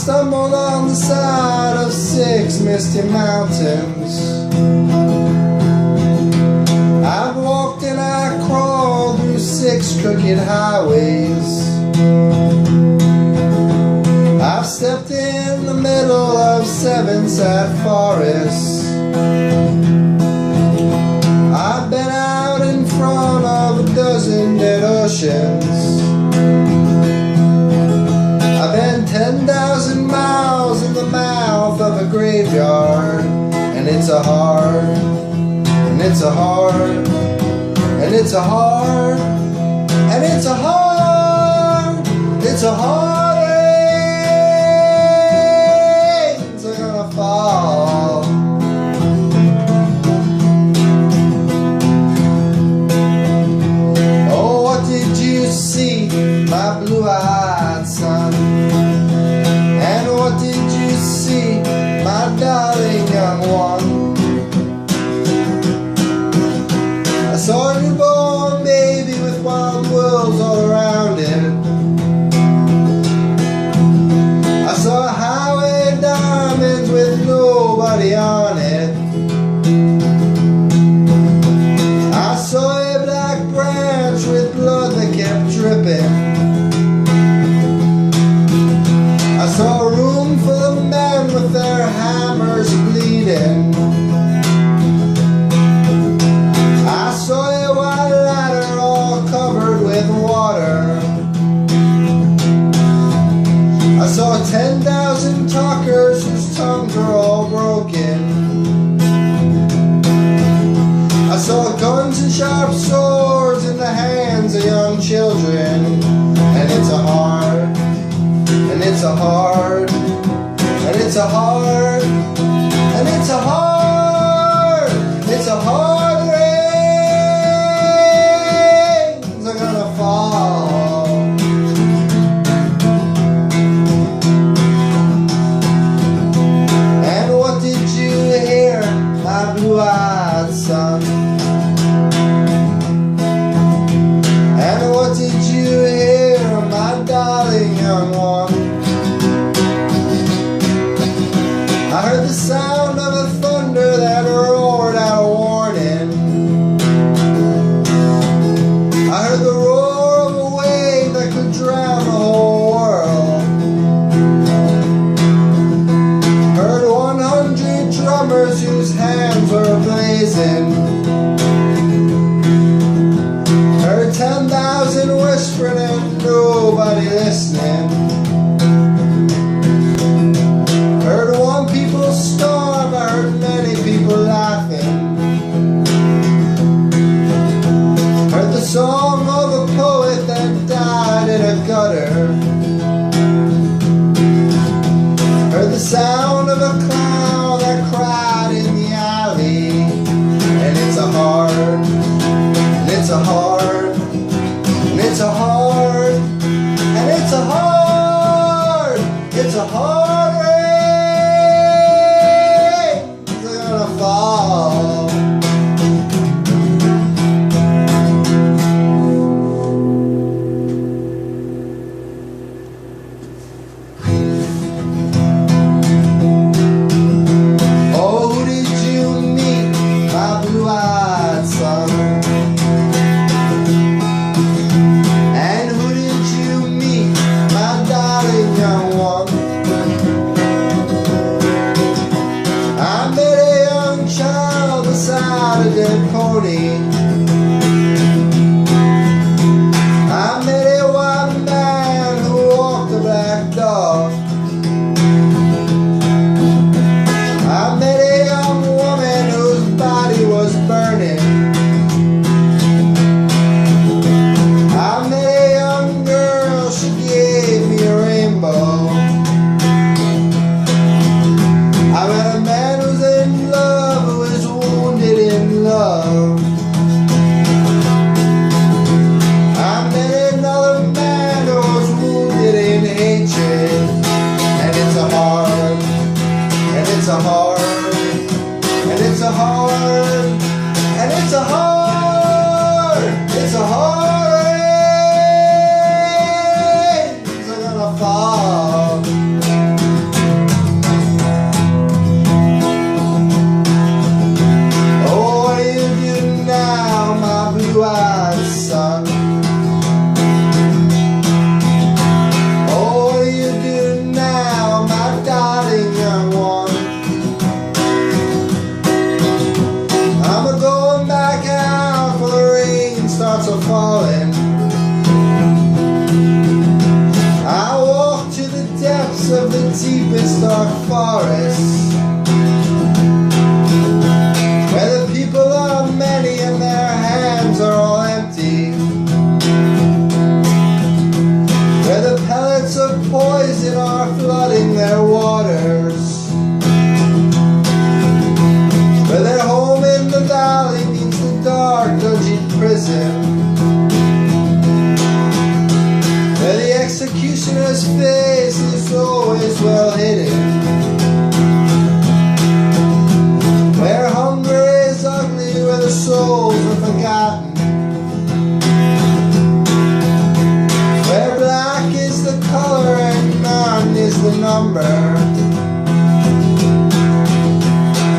stumbled on the side of 6 misty mountains. I've walked and I crawled through 6 crooked highways. I've stepped in the middle of 7 sad forests. I've been out in front of a dozen dead oceans. I've been 10,000 miles in the mouth of a graveyard. And it's a hard, and it's a hard, and it's a hard, and it's a hard, it's a hard rains are gonna fall. Oh, what did you see, my blue-eyed son? And what did you see, my darling young one? I saw a newborn baby with wild wolves all around it. I saw a highway of diamonds with nobody on it. I saw a black branch with blood that kept dripping. I saw a room full of men with their hammers bleeding. I saw a white ladder all covered with water. I saw 10,000 talkers whose tongues were all broken. I saw guns and sharp swords in the hands of young children. And it's a hard, and it's a hard, and it's a hard, and it's a hard, it's a hard rains are gonna fall. And what did you hear, my blue-eyed son? And what did you hear, my darling young one? I heard the sound of a thunder that roared out a warning. depths of the deepest dark forests, where the people are many and their hands are all empty, where the pellets of poison are flooding their waters, where their home in the valley means the dark dungeon prison, where the executioner's face is always well hidden, where hunger is ugly, where the souls are forgotten, where black is the color and none is the number.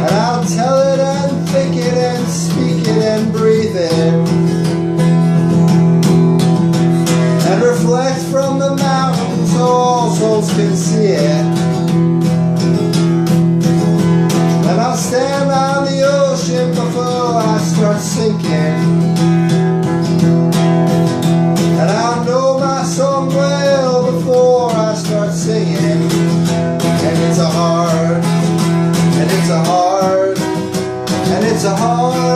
And I'll tell it and think it and speak it and breathe it, and reflect from the mountains so all souls can see it. And I'll stand on the ocean before I start sinking, and I'll know my song well before I start singing. And it's a hard, and it's a hard, and it's a hard